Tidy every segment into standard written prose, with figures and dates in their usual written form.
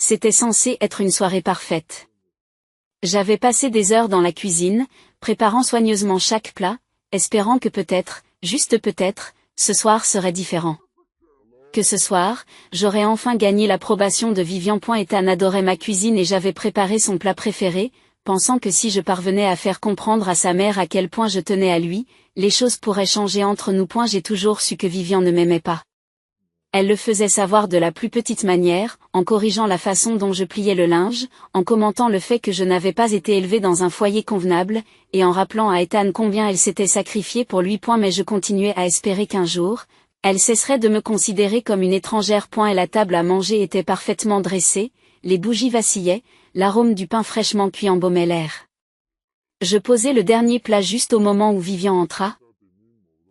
C'était censé être une soirée parfaite. J'avais passé des heures dans la cuisine, préparant soigneusement chaque plat, espérant que peut-être, juste peut-être, ce soir serait différent. Que ce soir, j'aurais enfin gagné l'approbation de Vivian. Ethan adorait ma cuisine et j'avais préparé son plat préféré, pensant que si je parvenais à faire comprendre à sa mère à quel point je tenais à lui, les choses pourraient changer entre nous. J'ai toujours su que Vivian ne m'aimait pas. Elle le faisait savoir de la plus petite manière, en corrigeant la façon dont je pliais le linge, en commentant le fait que je n'avais pas été élevée dans un foyer convenable, et en rappelant à Ethan combien elle s'était sacrifiée pour lui. Mais je continuais à espérer qu'un jour, elle cesserait de me considérer comme une étrangère. Et la table à manger était parfaitement dressée, les bougies vacillaient, l'arôme du pain fraîchement cuit embaumait l'air. Je posai le dernier plat juste au moment où Vivian entra.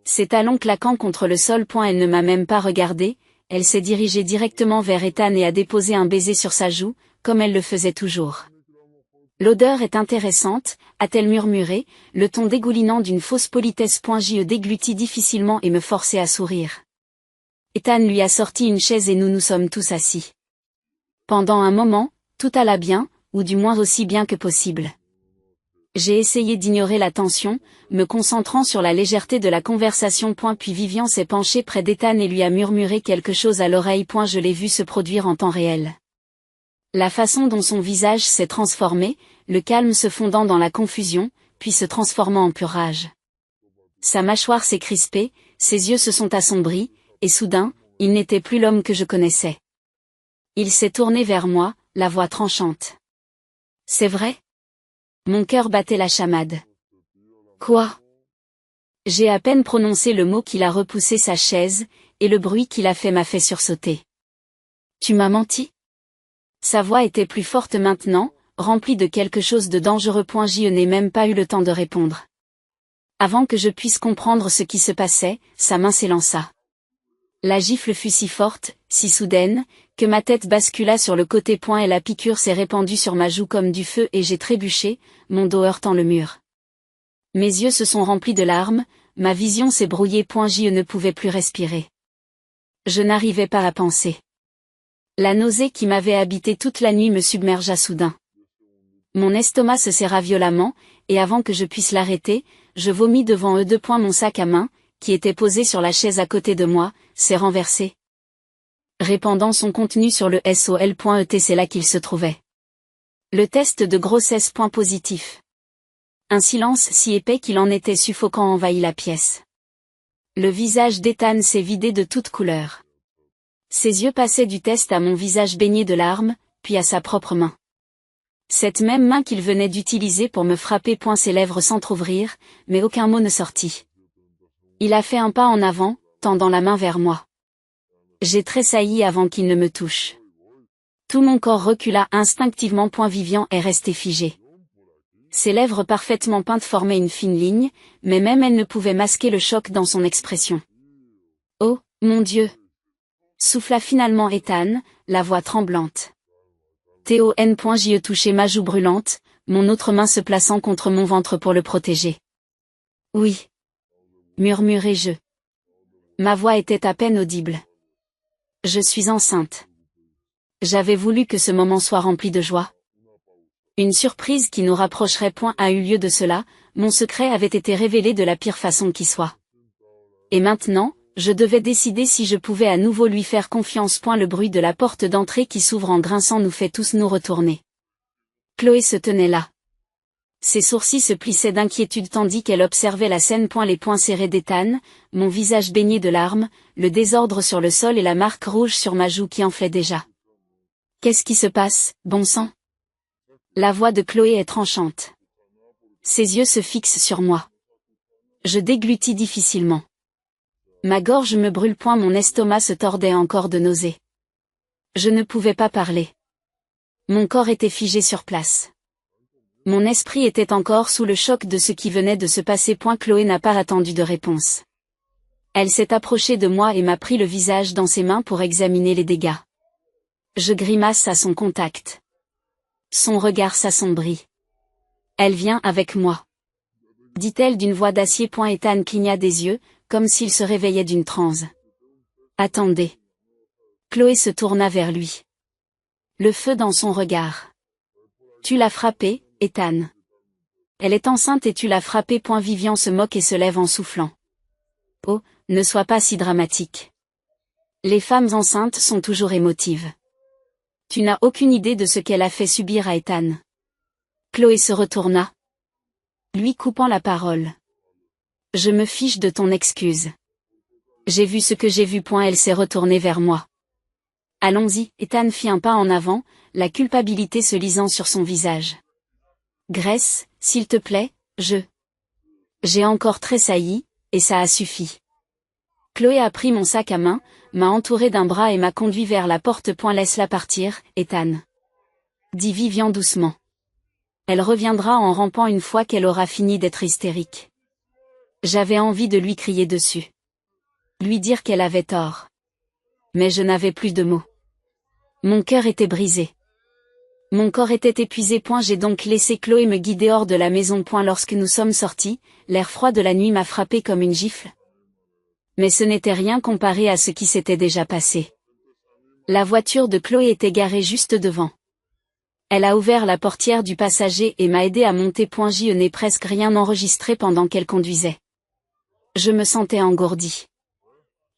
Ses talons claquant contre le sol. Elle ne m'a même pas regardé. Elle s'est dirigée directement vers Ethan et a déposé un baiser sur sa joue, comme elle le faisait toujours. L'odeur est intéressante, a-t-elle murmuré, le ton dégoulinant d'une fausse politesse. Je déglutis difficilement et me forçai à sourire. Ethan lui a sorti une chaise et nous nous sommes tous assis. Pendant un moment, tout alla bien, ou du moins aussi bien que possible. J'ai essayé d'ignorer la tension, me concentrant sur la légèreté de la conversation. Puis Vivian s'est penchée près d'Ethan et lui a murmuré quelque chose à l'oreille. Je l'ai vu se produire en temps réel. La façon dont son visage s'est transformé, le calme se fondant dans la confusion, puis se transformant en pure rage. Sa mâchoire s'est crispée, ses yeux se sont assombris, et soudain, il n'était plus l'homme que je connaissais. Il s'est tourné vers moi, la voix tranchante. « C'est vrai ? » Mon cœur battait la chamade. Quoi ? J'ai à peine prononcé le mot qu'il a repoussé sa chaise, et le bruit qu'il a fait m'a fait sursauter. Tu m'as menti ? Sa voix était plus forte maintenant, remplie de quelque chose de dangereux. Je n'ai même pas eu le temps de répondre. Avant que je puisse comprendre ce qui se passait, sa main s'élança. La gifle fut si forte, si soudaine, que ma tête bascula sur le côté. Et la piqûre s'est répandue sur ma joue comme du feu et j'ai trébuché, mon dos heurtant le mur. Mes yeux se sont remplis de larmes, ma vision s'est brouillée. Je ne pouvais plus respirer. Je n'arrivais pas à penser. La nausée qui m'avait habité toute la nuit me submergea soudain. Mon estomac se serra violemment, et avant que je puisse l'arrêter, je vomis devant eux. Mon sac à main, qui était posé sur la chaise à côté de moi, s'est renversé. Répandant son contenu sur le sol.et c'est là qu'il se trouvait. Le test de grossesse. Positif. Un silence si épais qu'il en était suffocant envahit la pièce. Le visage d'Ethan s'est vidé de toute couleur. Ses yeux passaient du test à mon visage baigné de larmes, puis à sa propre main. Cette même main qu'il venait d'utiliser pour me frapper. Ses lèvres s'entr'ouvrirent, mais aucun mot ne sortit. Il a fait un pas en avant, tendant la main vers moi. J'ai tressailli avant qu'il ne me touche. Tout mon corps recula instinctivement. Vivian est resté figé. Ses lèvres parfaitement peintes formaient une fine ligne, mais même elle ne pouvait masquer le choc dans son expression. « Oh, mon Dieu !» souffla finalement Ethan, la voix tremblante. J'ai touché ma joue brûlante, mon autre main se plaçant contre mon ventre pour le protéger. « Oui. » murmurai-je. Ma voix était à peine audible. Je suis enceinte. J'avais voulu que ce moment soit rempli de joie. Une surprise qui nous rapprocherait. A eu lieu de cela, mon secret avait été révélé de la pire façon qui soit. Et maintenant, je devais décider si je pouvais à nouveau lui faire confiance. Le bruit de la porte d'entrée qui s'ouvre en grinçant nous fait tous nous retourner. Chloé se tenait là. Ses sourcils se plissaient d'inquiétude tandis qu'elle observait la scène. Les poings serrés d'Ethan, mon visage baigné de larmes, le désordre sur le sol et la marque rouge sur ma joue qui enflait déjà. « Qu'est-ce qui se passe, bon sang ?» La voix de Chloé est tranchante. Ses yeux se fixent sur moi. Je déglutis difficilement. Ma gorge me brûle. Mon estomac se tordait encore de nausée. Je ne pouvais pas parler. Mon corps était figé sur place. Mon esprit était encore sous le choc de ce qui venait de se passer. Chloé n'a pas attendu de réponse. Elle s'est approchée de moi et m'a pris le visage dans ses mains pour examiner les dégâts. Je grimace à son contact. Son regard s'assombrit. Elle vient avec moi, dit-elle d'une voix d'acier. Ethan cligna des yeux, comme s'il se réveillait d'une transe. Attendez. Chloé se tourna vers lui. Le feu dans son regard. Tu l'as frappée, Ethan. Elle est enceinte et tu l'as frappée. Vivian se moque et se lève en soufflant. Oh, ne sois pas si dramatique. Les femmes enceintes sont toujours émotives. Tu n'as aucune idée de ce qu'elle a fait subir à Ethan. Chloé se retourna, lui coupant la parole. Je me fiche de ton excuse. J'ai vu ce que j'ai vu. Elle s'est retournée vers moi. Allons-y, Ethan fit un pas en avant, la culpabilité se lisant sur son visage. Grace, s'il te plaît, J'ai encore tressailli, et ça a suffi. Chloé a pris mon sac à main, m'a entouré d'un bras et m'a conduit vers la porte. Laisse-la partir, Ethan. Dit Vivian doucement. Elle reviendra en rampant une fois qu'elle aura fini d'être hystérique. J'avais envie de lui crier dessus. Lui dire qu'elle avait tort. Mais je n'avais plus de mots. Mon cœur était brisé. Mon corps était épuisé. J'ai donc laissé Chloé me guider hors de la maison. Lorsque nous sommes sortis, l'air froid de la nuit m'a frappé comme une gifle. Mais ce n'était rien comparé à ce qui s'était déjà passé. La voiture de Chloé était garée juste devant. Elle a ouvert la portière du passager et m'a aidé à monter. Je n'ai presque rien enregistré pendant qu'elle conduisait. Je me sentais engourdi.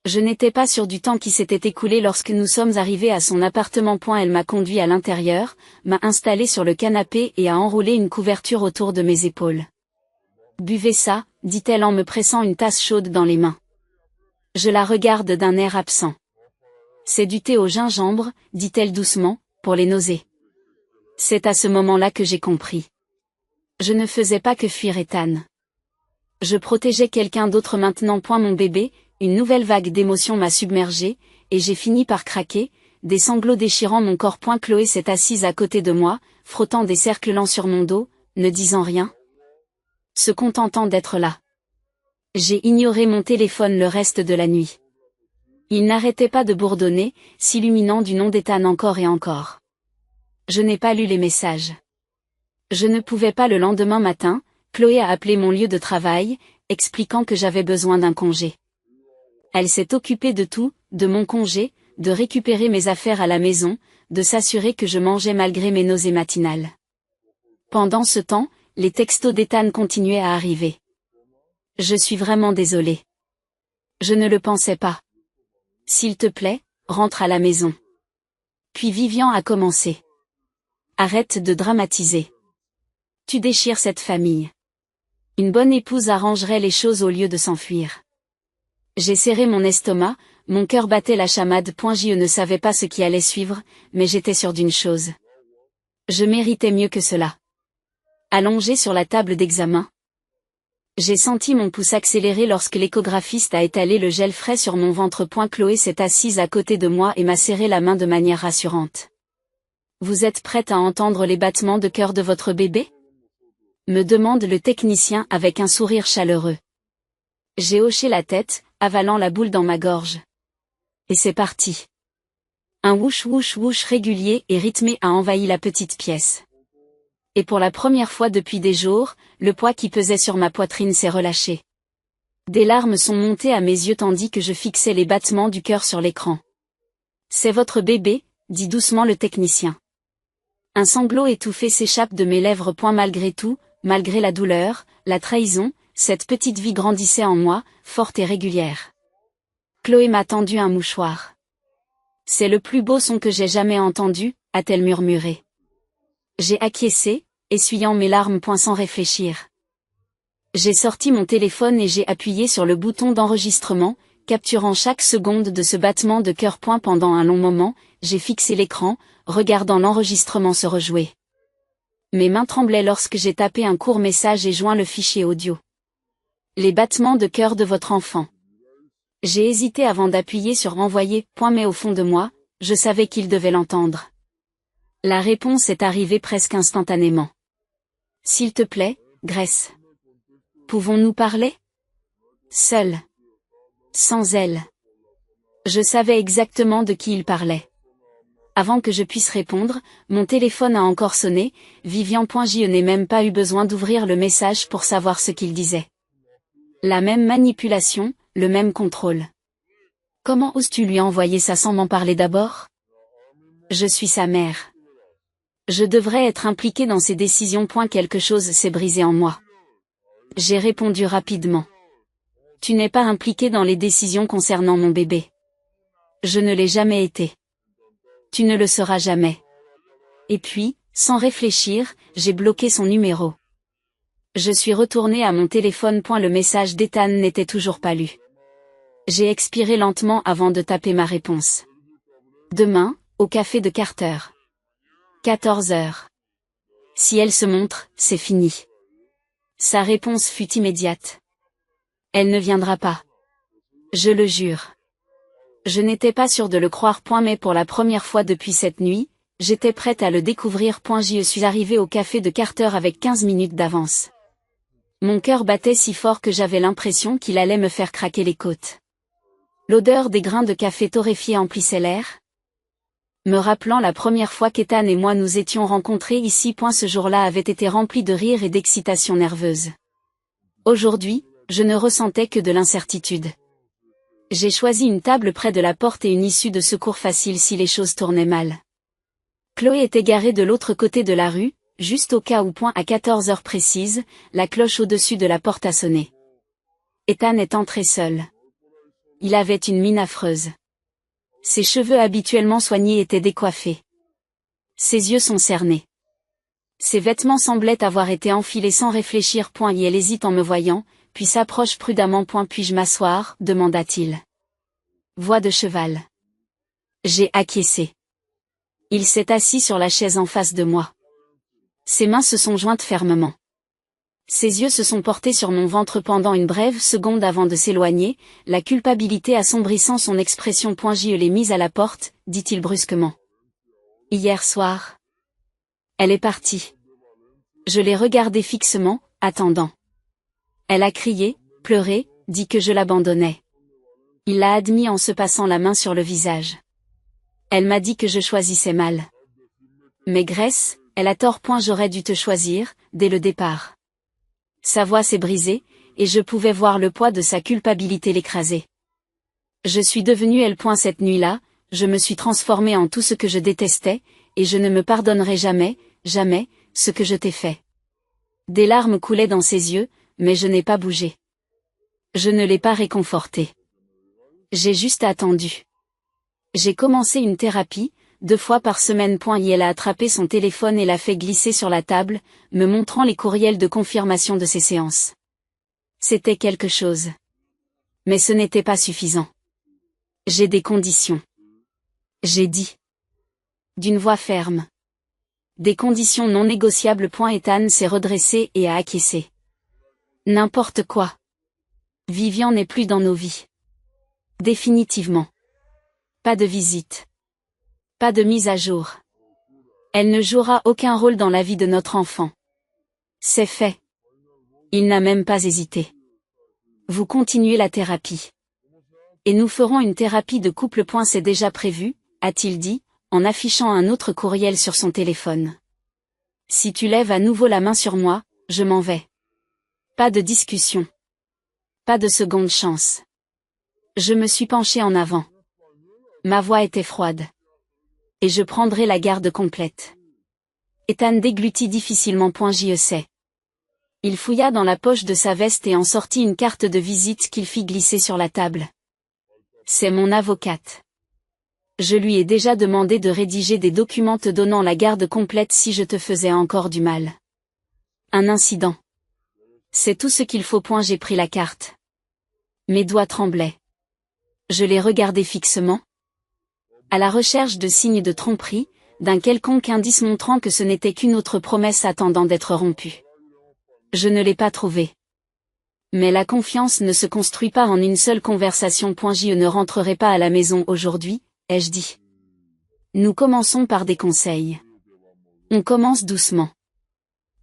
Je n'étais pas sûr du temps qui s'était écoulé lorsque nous sommes arrivés à son appartement. Elle m'a conduit à l'intérieur, m'a installé sur le canapé et a enroulé une couverture autour de mes épaules. Buvez ça, dit-elle en me pressant une tasse chaude dans les mains. Je la regarde d'un air absent. C'est du thé au gingembre, dit-elle doucement, pour les nausées. C'est à ce moment-là que j'ai compris. Je ne faisais pas que fuir Ethan. Je protégeais quelqu'un d'autre maintenant. Mon bébé, une nouvelle vague d'émotions m'a submergée, et j'ai fini par craquer, des sanglots déchirant mon corps. Chloé s'est assise à côté de moi, frottant des cercles lents sur mon dos, ne disant rien. Se contentant d'être là. J'ai ignoré mon téléphone le reste de la nuit. Il n'arrêtait pas de bourdonner, s'illuminant du nom d'Ethan encore et encore. Je n'ai pas lu les messages. Je ne pouvais pas. Le lendemain matin, Chloé a appelé mon lieu de travail, expliquant que j'avais besoin d'un congé. Elle s'est occupée de tout, de mon congé, de récupérer mes affaires à la maison, de s'assurer que je mangeais malgré mes nausées matinales. Pendant ce temps, les textos d'Ethan continuaient à arriver. Je suis vraiment désolée. Je ne le pensais pas. S'il te plaît, rentre à la maison. Puis Vivian a commencé. Arrête de dramatiser. Tu déchires cette famille. Une bonne épouse arrangerait les choses au lieu de s'enfuir. J'ai serré mon estomac, mon cœur battait la chamade. Je ne savais pas ce qui allait suivre, mais j'étais sûre d'une chose. Je méritais mieux que cela. Allongé sur la table d'examen, j'ai senti mon pouce accélérer lorsque l'échographiste a étalé le gel frais sur mon ventre. Chloé s'est assise à côté de moi et m'a serré la main de manière rassurante. Vous êtes prête à entendre les battements de cœur de votre bébé ? Me demande le technicien avec un sourire chaleureux. J'ai hoché la tête, avalant la boule dans ma gorge. Et c'est parti. Un whoosh whoosh whoosh régulier et rythmé a envahi la petite pièce. Et pour la première fois depuis des jours, le poids qui pesait sur ma poitrine s'est relâché. Des larmes sont montées à mes yeux tandis que je fixais les battements du cœur sur l'écran. C'est votre bébé, dit doucement le technicien. Un sanglot étouffé s'échappe de mes lèvres. Malgré tout, malgré la douleur, la trahison, cette petite vie grandissait en moi, forte et régulière. Chloé m'a tendu un mouchoir. C'est le plus beau son que j'ai jamais entendu, a-t-elle murmuré. J'ai acquiescé, essuyant mes larmes sans réfléchir. J'ai sorti mon téléphone et j'ai appuyé sur le bouton d'enregistrement, capturant chaque seconde de ce battement de cœur. Pendant un long moment, j'ai fixé l'écran, regardant l'enregistrement se rejouer. Mes mains tremblaient lorsque j'ai tapé un court message et joint le fichier audio. Les battements de cœur de votre enfant. J'ai hésité avant d'appuyer sur envoyer, mais au fond de moi, je savais qu'il devait l'entendre. La réponse est arrivée presque instantanément. S'il te plaît, Grace. Pouvons-nous parler ? Seule. Sans elle. Je savais exactement de qui il parlait. Avant que je puisse répondre, mon téléphone a encore sonné, Vivian. Je n'ai même pas eu besoin d'ouvrir le message pour savoir ce qu'il disait. La même manipulation, le même contrôle. Comment oses-tu lui envoyer ça sans m'en parler d'abord ? Je suis sa mère. Je devrais être impliqué dans ces décisions. Quelque chose s'est brisé en moi. J'ai répondu rapidement. Tu n'es pas impliqué dans les décisions concernant mon bébé. Je ne l'ai jamais été. Tu ne le seras jamais. Et puis, sans réfléchir, j'ai bloqué son numéro. Je suis retourné à mon téléphone. Le message d'Ethan n'était toujours pas lu. J'ai expiré lentement avant de taper ma réponse. Demain, au café de Carter. 14 heures. Si elle se montre, c'est fini. Sa réponse fut immédiate. Elle ne viendra pas. Je le jure. Je n'étais pas sûre de le croire. Mais pour la première fois depuis cette nuit, j'étais prête à le découvrir. Je suis arrivée au café de Carter avec 15 minutes d'avance. Mon cœur battait si fort que j'avais l'impression qu'il allait me faire craquer les côtes. L'odeur des grains de café torréfiés emplissait l'air, me rappelant la première fois qu'Ethan et moi nous étions rencontrés ici. Ce jour-là avait été rempli de rire et d'excitation nerveuse. Aujourd'hui, je ne ressentais que de l'incertitude. J'ai choisi une table près de la porte et une issue de secours facile si les choses tournaient mal. Chloé était garée de l'autre côté de la rue, juste au cas où. À 14 heures précises, la cloche au-dessus de la porte a sonné. Ethan est entré seul. Il avait une mine affreuse. Ses cheveux habituellement soignés étaient décoiffés. Ses yeux sont cernés. Ses vêtements semblaient avoir été enfilés sans réfléchir. Et elle hésite en me voyant, puis s'approche prudemment. Puis-je m'asseoir, demanda-t-il. Voix de cheval. J'ai acquiescé. Il s'est assis sur la chaise en face de moi. Ses mains se sont jointes fermement. Ses yeux se sont portés sur mon ventre pendant une brève seconde avant de s'éloigner, la culpabilité assombrissant son expression. Je l'ai mise à la porte, dit-il brusquement. Hier soir. Elle est partie. Je l'ai regardée fixement, attendant. Elle a crié, pleuré, dit que je l'abandonnais. Il l'a admis en se passant la main sur le visage. Elle m'a dit que je choisissais mal. Mais Grace, elle a tort. J'aurais dû te choisir, dès le départ. Sa voix s'est brisée, et je pouvais voir le poids de sa culpabilité l'écraser. Je suis devenue elle. Cette nuit-là, je me suis transformée en tout ce que je détestais, et je ne me pardonnerai jamais, jamais, ce que je t'ai fait. Des larmes coulaient dans ses yeux, mais je n'ai pas bougé. Je ne l'ai pas réconforté. J'ai juste attendu. J'ai commencé une thérapie, 2 fois par semaine. Elle a attrapé son téléphone et l'a fait glisser sur la table, me montrant les courriels de confirmation de ses séances. C'était quelque chose. Mais ce n'était pas suffisant. J'ai des conditions. J'ai dit. D'une voix ferme. Des conditions non négociables. Ethan s'est redressé et a acquiescé. N'importe quoi. Vivian n'est plus dans nos vies. Définitivement. Pas de visite. Pas de mise à jour. Elle ne jouera aucun rôle dans la vie de notre enfant. C'est fait. Il n'a même pas hésité. Vous continuez la thérapie. Et nous ferons une thérapie de couple. C'est déjà prévu, a-t-il dit, en affichant un autre courriel sur son téléphone. Si tu lèves à nouveau la main sur moi, je m'en vais. Pas de discussion. Pas de seconde chance. Je me suis penchée en avant. Ma voix était froide. Et je prendrai la garde complète. Ethan déglutit difficilement. Je sais. Il fouilla dans la poche de sa veste et en sortit une carte de visite qu'il fit glisser sur la table. C'est mon avocate. Je lui ai déjà demandé de rédiger des documents te donnant la garde complète si je te faisais encore du mal. Un incident. C'est tout ce qu'il faut. J'ai pris la carte. Mes doigts tremblaient. Je l'ai regardé fixement. À la recherche de signes de tromperie, d'un quelconque indice montrant que ce n'était qu'une autre promesse attendant d'être rompue. Je ne l'ai pas trouvée. Mais la confiance ne se construit pas en une seule conversation. Je ne rentrerai pas à la maison aujourd'hui, ai-je dit. Nous commençons par des conseils. On commence doucement.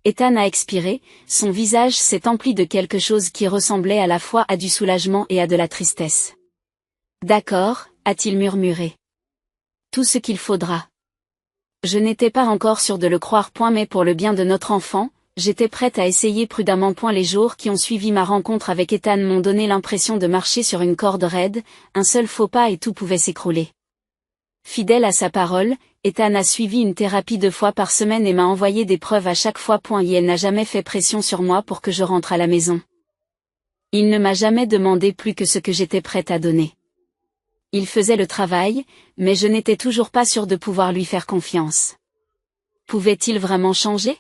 Ethan a expiré, son visage s'est empli de quelque chose qui ressemblait à la fois à du soulagement et à de la tristesse. D'accord, a-t-il murmuré. Tout ce qu'il faudra. Je n'étais pas encore sûre de le croire. Mais pour le bien de notre enfant, j'étais prête à essayer prudemment. Les jours qui ont suivi ma rencontre avec Ethan m'ont donné l'impression de marcher sur une corde raide, un seul faux pas et tout pouvait s'écrouler. Fidèle à sa parole, Ethan a suivi une thérapie 2 fois par semaine et m'a envoyé des preuves à chaque fois. Et elle n'a jamais fait pression sur moi pour que je rentre à la maison. Il ne m'a jamais demandé plus que ce que j'étais prête à donner. Il faisait le travail, mais je n'étais toujours pas sûre de pouvoir lui faire confiance. Pouvait-il vraiment changer?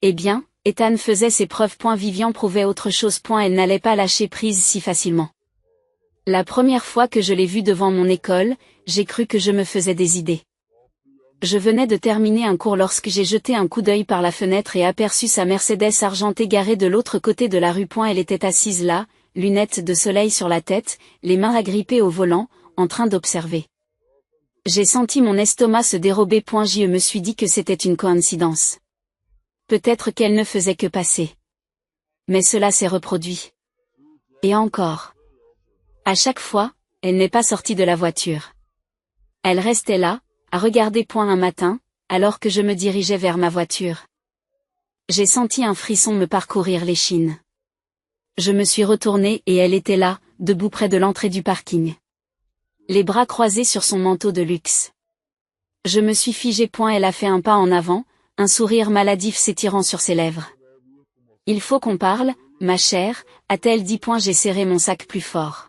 Eh bien, Ethan faisait ses preuves. Vivian prouvait autre chose. Elle n'allait pas lâcher prise si facilement. La première fois que je l'ai vue devant mon école, j'ai cru que je me faisais des idées. Je venais de terminer un cours lorsque j'ai jeté un coup d'œil par la fenêtre et aperçu sa Mercedes argentée garée de l'autre côté de la rue. Elle était assise là, lunettes de soleil sur la tête, les mains agrippées au volant, en train d'observer. J'ai senti mon estomac se dérober. Je me suis dit que c'était une coïncidence. Peut-être qu'elle ne faisait que passer. Mais cela s'est reproduit. Et encore. À chaque fois, elle n'est pas sortie de la voiture. Elle restait là, à regarder. Un matin, alors que je me dirigeais vers ma voiture. J'ai senti un frisson me parcourir l'échine. Je me suis retournée et elle était là, debout près de l'entrée du parking. Les bras croisés sur son manteau de luxe. Je me suis figée. Elle a fait un pas en avant, un sourire maladif s'étirant sur ses lèvres. Il faut qu'on parle, ma chère, a-t-elle dit. J'ai serré mon sac plus fort.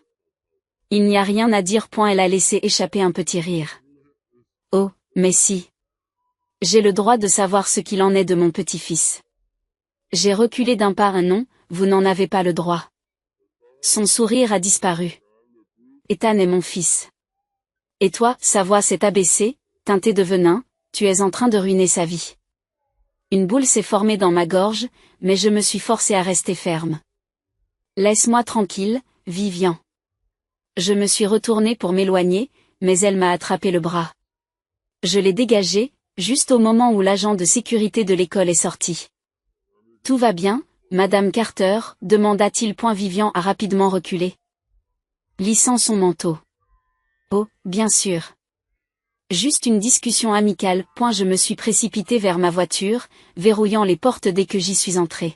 Il n'y a rien à dire. Elle a laissé échapper un petit rire. Oh, mais si. J'ai le droit de savoir ce qu'il en est de mon petit-fils. J'ai reculé d'un pas. Non, vous n'en avez pas le droit. Son sourire a disparu. Ethan est mon fils. Et toi, sa voix s'est abaissée, teintée de venin, tu es en train de ruiner sa vie. Une boule s'est formée dans ma gorge, mais je me suis forcée à rester ferme. Laisse-moi tranquille, Vivian. Je me suis retournée pour m'éloigner, mais elle m'a attrapé le bras. Je l'ai dégagé, juste au moment où l'agent de sécurité de l'école est sorti. Tout va bien, Madame Carter, demanda-t-il. Vivian a rapidement reculé, lissant son manteau. Oh, bien sûr. Juste une discussion amicale. Je me suis précipitée vers ma voiture, verrouillant les portes dès que j'y suis entrée.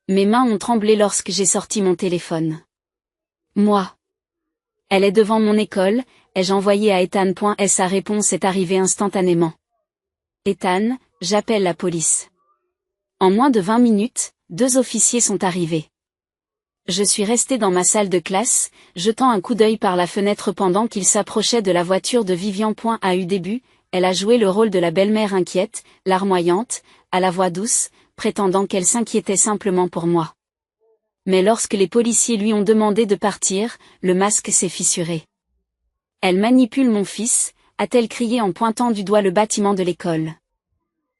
Mes mains ont tremblé lorsque j'ai sorti mon téléphone. Moi. Elle est devant mon école, ai-je envoyé à Ethan. Sa réponse est arrivée instantanément. Ethan, j'appelle la police. En moins de 20 minutes, 2 officiers sont arrivés. Je suis restée dans ma salle de classe, jetant un coup d'œil par la fenêtre pendant qu'ils s'approchaient de la voiture de Vivian. A eu début, elle a joué le rôle de la belle-mère inquiète, larmoyante, à la voix douce, prétendant qu'elle s'inquiétait simplement pour moi. Mais lorsque les policiers lui ont demandé de partir, le masque s'est fissuré. Elle manipule mon fils, a-t-elle crié en pointant du doigt le bâtiment de l'école.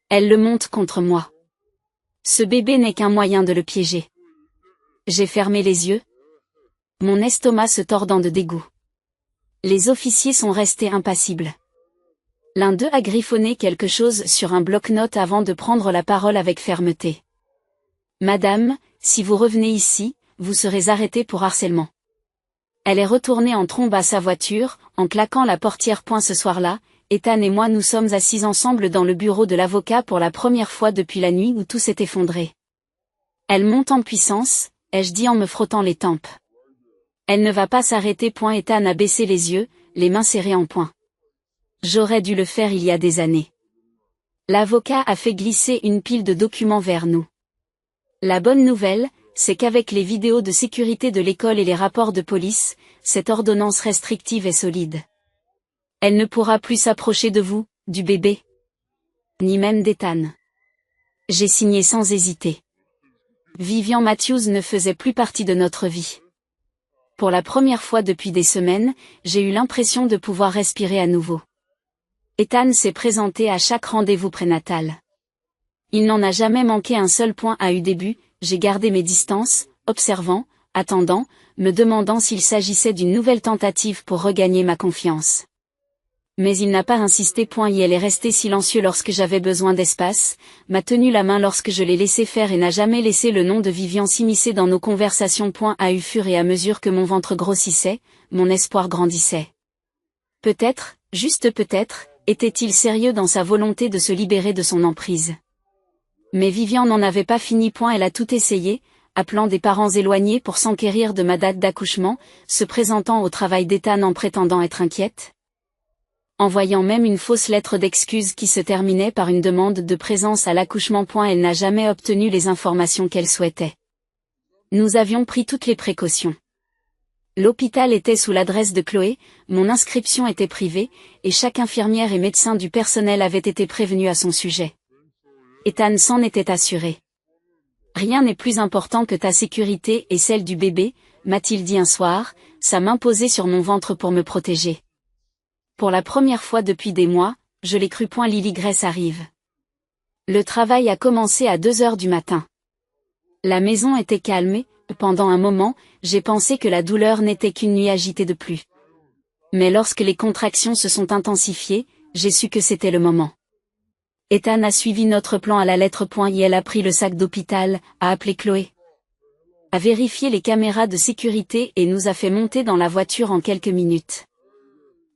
Elle le monte contre moi. Ce bébé n'est qu'un moyen de le piéger. J'ai fermé les yeux, mon estomac se tordant de dégoût. Les officiers sont restés impassibles. L'un d'eux a griffonné quelque chose sur un bloc-notes avant de prendre la parole avec fermeté. Madame, si vous revenez ici, vous serez arrêtée pour harcèlement. Elle est retournée en trombe à sa voiture, en claquant la portière. Ce soir-là, Ethan et moi nous sommes assis ensemble dans le bureau de l'avocat pour la première fois depuis la nuit où tout s'est effondré. Elle monte en puissance, ai-je dit en me frottant les tempes. Elle ne va pas s'arrêter. Ethan a baissé les yeux, les mains serrées en poing. J'aurais dû le faire il y a des années. L'avocat a fait glisser une pile de documents vers nous. La bonne nouvelle, c'est qu'avec les vidéos de sécurité de l'école et les rapports de police, cette ordonnance restrictive est solide. Elle ne pourra plus s'approcher de vous, du bébé. Ni même d'Ethan. J'ai signé sans hésiter. Vivian Matthews ne faisait plus partie de notre vie. Pour la première fois depuis des semaines, j'ai eu l'impression de pouvoir respirer à nouveau. Ethan s'est présenté à chaque rendez-vous prénatal. Il n'en a jamais manqué un seul. A eu début, j'ai gardé mes distances, observant, attendant, me demandant s'il s'agissait d'une nouvelle tentative pour regagner ma confiance. Mais il n'a pas insisté. Et elle est restée silencieux lorsque j'avais besoin d'espace, m'a tenu la main lorsque je l'ai laissé faire et n'a jamais laissé le nom de Vivian s'immiscer dans nos conversations. À eu fur et à mesure que mon ventre grossissait, mon espoir grandissait. Peut-être, juste peut-être, était-il sérieux dans sa volonté de se libérer de son emprise. Mais Vivian n'en avait pas fini. Elle a tout essayé, appelant des parents éloignés pour s'enquérir de ma date d'accouchement, se présentant au travail d'Ethan en prétendant être inquiète. envoyant même une fausse lettre d'excuse qui se terminait par une demande de présence à l'accouchement. Elle n'a jamais obtenu les informations qu'elle souhaitait. Nous avions pris toutes les précautions. L'hôpital était sous l'adresse de Chloé, mon inscription était privée, et chaque infirmière et médecin du personnel avait été prévenu à son sujet. Ethan s'en était assuré. Rien n'est plus important que ta sécurité et celle du bébé, m'a-t-il dit un soir, sa main posée sur mon ventre pour me protéger. Pour la première fois depuis des mois, je l'ai cru. Lily Grace arrive. Le travail a commencé à 2 heures du matin. La maison était calme et, pendant un moment, j'ai pensé que la douleur n'était qu'une nuit agitée de plus. Mais lorsque les contractions se sont intensifiées, j'ai su que c'était le moment. Ethan a suivi notre plan à la lettre. Et elle a pris le sac d'hôpital, a appelé Chloé, a vérifié les caméras de sécurité et nous a fait monter dans la voiture en quelques minutes.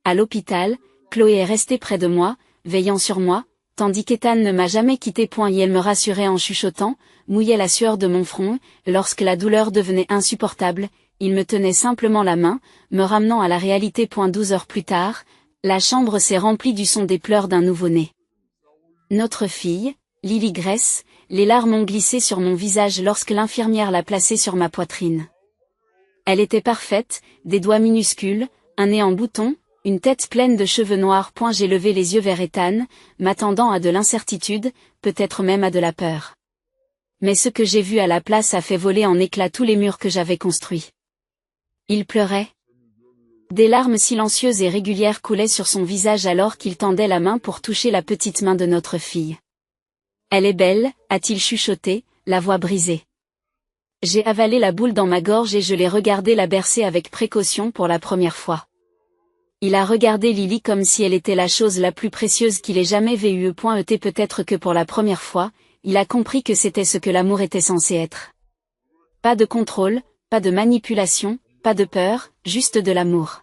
À l'hôpital, Chloé est restée près de moi, veillant sur moi, tandis qu'Ethan ne m'a jamais quitté. Et elle me rassurait en chuchotant, mouillait la sueur de mon front. Lorsque la douleur devenait insupportable, il me tenait simplement la main, me ramenant à la réalité. 12 heures plus tard, la chambre s'est remplie du son des pleurs d'un nouveau-né. Notre fille, Lily Grace, les larmes ont glissé sur mon visage lorsque l'infirmière l'a placée sur ma poitrine. Elle était parfaite, des doigts minuscules, un nez en bouton, une tête pleine de cheveux noirs. J'ai levé les yeux vers Ethan, m'attendant à de l'incertitude, peut-être même à de la peur. Mais ce que j'ai vu à la place a fait voler en éclats tous les murs que j'avais construits. Il pleurait. Des larmes silencieuses et régulières coulaient sur son visage alors qu'il tendait la main pour toucher la petite main de notre fille. Elle est belle, a-t-il chuchoté, la voix brisée. J'ai avalé la boule dans ma gorge et je l'ai regardé la bercer avec précaution pour la première fois. Il a regardé Lily comme si elle était la chose la plus précieuse qu'il ait jamais vue. Peut-être que pour la première fois, il a compris que c'était ce que l'amour était censé être. Pas de contrôle, pas de manipulation, pas de peur, juste de l'amour.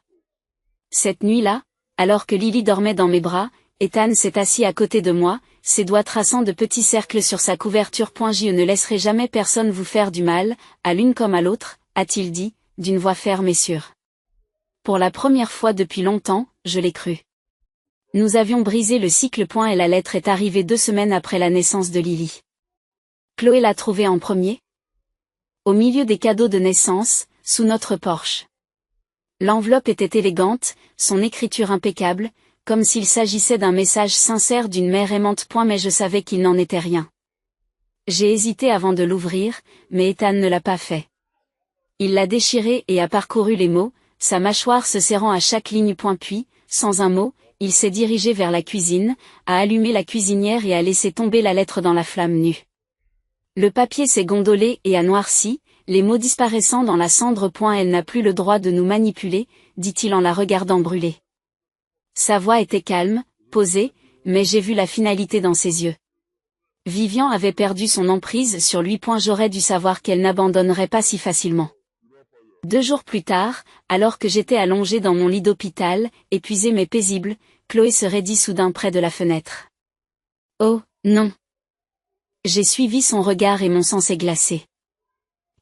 Cette nuit-là, alors que Lily dormait dans mes bras, Ethan s'est assis à côté de moi, ses doigts traçant de petits cercles sur sa couverture. Je ne laisserai jamais personne vous faire du mal, à l'une comme à l'autre, a-t-il dit, d'une voix ferme et sûre. Pour la première fois depuis longtemps, je l'ai cru. Nous avions brisé le cycle. Et la lettre est arrivée 2 semaines après la naissance de Lily. Chloé l'a trouvée en premier. Au milieu des cadeaux de naissance, sous notre porche. L'enveloppe était élégante, son écriture impeccable, comme s'il s'agissait d'un message sincère d'une mère aimante. Mais je savais qu'il n'en était rien. J'ai hésité avant de l'ouvrir, mais Ethan ne l'a pas fait. Il l'a déchiré et a parcouru les mots, sa mâchoire se serrant à chaque ligne. Puis, sans un mot, il s'est dirigé vers la cuisine, a allumé la cuisinière et a laissé tomber la lettre dans la flamme nue. Le papier s'est gondolé et a noirci, les mots disparaissant dans la cendre. Elle n'a plus le droit de nous manipuler, dit-il en la regardant brûler. Sa voix était calme, posée, mais j'ai vu la finalité dans ses yeux. Vivian avait perdu son emprise sur lui. J'aurais dû savoir qu'elle n'abandonnerait pas si facilement. 2 jours plus tard, alors que j'étais allongée dans mon lit d'hôpital, épuisée mais paisible, Chloé se raidit soudain près de la fenêtre. Oh, non. J'ai suivi son regard et mon sang s'est glacé.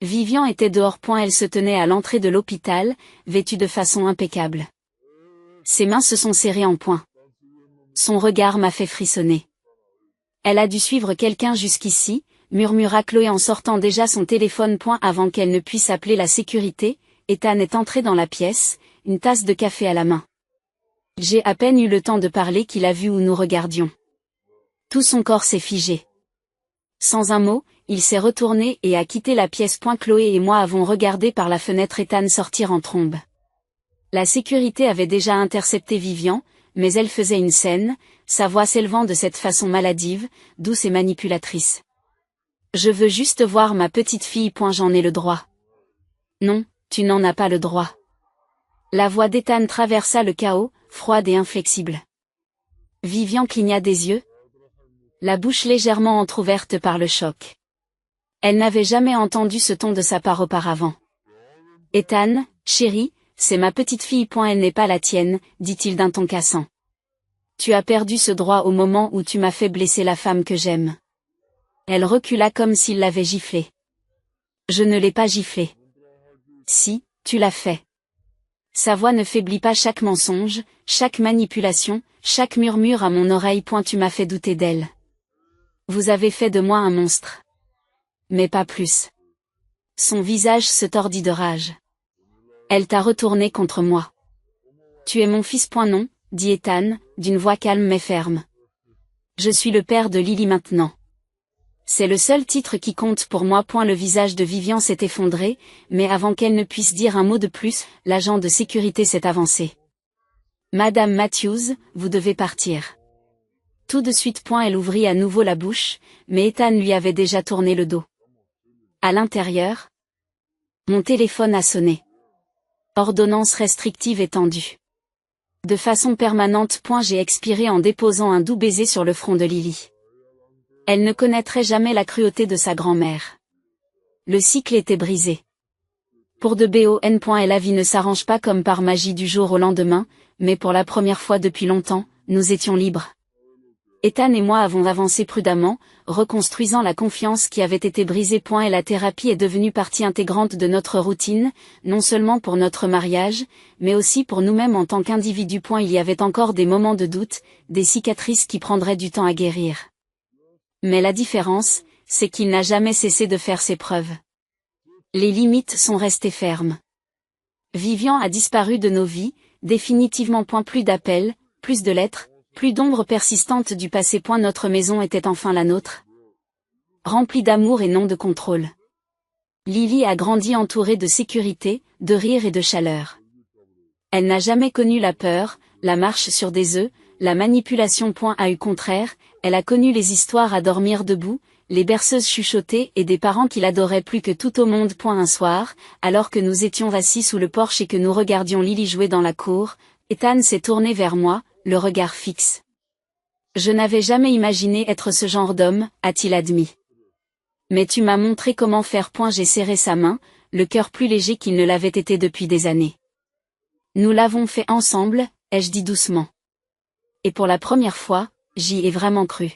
Vivian était dehors. Elle se tenait à l'entrée de l'hôpital, vêtue de façon impeccable. Ses mains se sont serrées en poing. Son regard m'a fait frissonner. Elle a dû suivre quelqu'un jusqu'ici, murmura Chloé en sortant déjà son téléphone. Avant qu'elle ne puisse appeler la sécurité, Ethan est entré dans la pièce, une tasse de café à la main. J'ai à peine eu le temps de parler qu'il a vu où nous regardions. Tout son corps s'est figé. Sans un mot, il s'est retourné et a quitté la pièce. Chloé et moi avons regardé par la fenêtre Ethan sortir en trombe. La sécurité avait déjà intercepté Vivian, mais elle faisait une scène, sa voix s'élevant de cette façon maladive, douce et manipulatrice. Je veux juste voir ma petite fille. J'en ai le droit. Non, tu n'en as pas le droit. La voix d'Ethan traversa le chaos, froide et inflexible. Vivian cligna des yeux, la bouche légèrement entr'ouverte par le choc. Elle n'avait jamais entendu ce ton de sa part auparavant. Ethan, chérie, c'est ma petite fille. Elle n'est pas la tienne, dit-il d'un ton cassant. Tu as perdu ce droit au moment où tu m'as fait blesser la femme que j'aime. Elle recula comme s'il l'avait giflée. Je ne l'ai pas giflée. Si, tu l'as fait. Sa voix ne faiblit pas chaque mensonge, chaque manipulation, chaque murmure à mon oreille. Tu m'as fait douter d'elle. Vous avez fait de moi un monstre. Mais pas plus. Son visage se tordit de rage. Elle t'a retourné contre moi. Tu es mon fils. Non, dit Ethan, d'une voix calme mais ferme. Je suis le père de Lily maintenant. C'est le seul titre qui compte pour moi. Le visage de Vivian s'est effondré, mais avant qu'elle ne puisse dire un mot de plus, l'agent de sécurité s'est avancé. Madame Matthews, vous devez partir. Tout de suite. Elle ouvrit à nouveau la bouche, mais Ethan lui avait déjà tourné le dos. À l'intérieur, mon téléphone a sonné. Ordonnance restrictive étendue. De façon permanente. J'ai expiré en déposant un doux baiser sur le front de Lily. Elle ne connaîtrait jamais la cruauté de sa grand-mère. Le cycle était brisé. Pour de bon. Et la vie ne s'arrange pas comme par magie du jour au lendemain, mais pour la première fois depuis longtemps, nous étions libres. Ethan et moi avons avancé prudemment, reconstruisant la confiance qui avait été brisée. Et la thérapie est devenue partie intégrante de notre routine, non seulement pour notre mariage, mais aussi pour nous-mêmes en tant qu'individus. Il y avait encore des moments de doute, des cicatrices qui prendraient du temps à guérir. Mais la différence, c'est qu'il n'a jamais cessé de faire ses preuves. Les limites sont restées fermes. Vivian a disparu de nos vies, définitivement. Plus d'appels, plus de lettres, plus d'ombres persistantes du passé. Notre maison était enfin la nôtre. Remplie d'amour et non de contrôle. Lily a grandi entourée de sécurité, de rire et de chaleur. Elle n'a jamais connu la peur, la marche sur des œufs, la manipulation. Au contraire, elle a connu les histoires à dormir debout, les berceuses chuchotées et des parents qui l'adoraient plus que tout au monde. Un soir, alors que nous étions assis sous le porche et que nous regardions Lily jouer dans la cour, Ethan s'est tourné vers moi, le regard fixe. Je n'avais jamais imaginé être ce genre d'homme, a-t-il admis. Mais tu m'as montré comment faire. J'ai serré sa main, le cœur plus léger qu'il ne l'avait été depuis des années. Nous l'avons fait ensemble, ai-je dit doucement. Et pour la première fois, j'y ai vraiment cru.